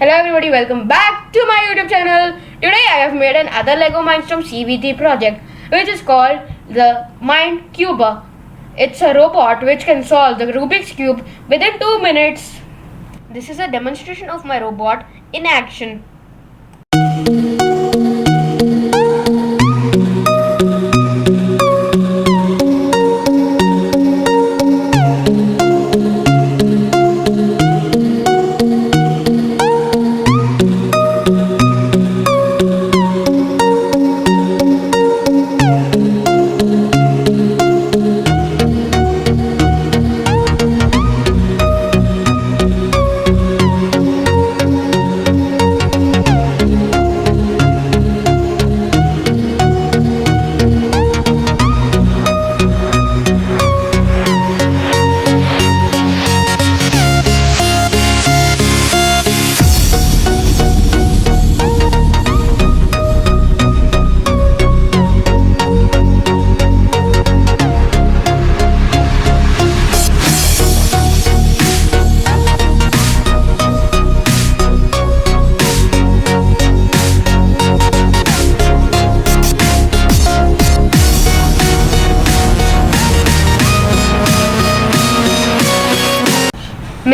Hello everybody, welcome back to my YouTube channel. Today I have made another Lego mindstroms ev3 project which is called the MindCub3r. It's a robot which can solve the Rubik's cube within 2 minutes. This is a demonstration of my robot in action.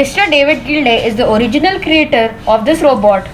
Mr. David Gilday is the original creator of this robot.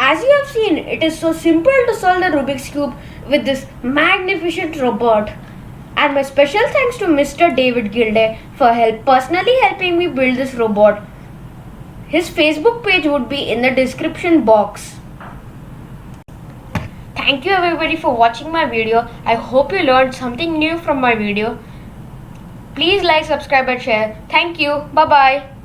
As you have seen, it is so simple to solve the Rubik's Cube with this magnificent robot. And my special thanks to Mr. David Gilday for personally helping me build this robot. His Facebook page would be in the description box. Thank you everybody for watching my video. I hope you learned something new from my video. Please like, subscribe and share. Thank you. Bye bye.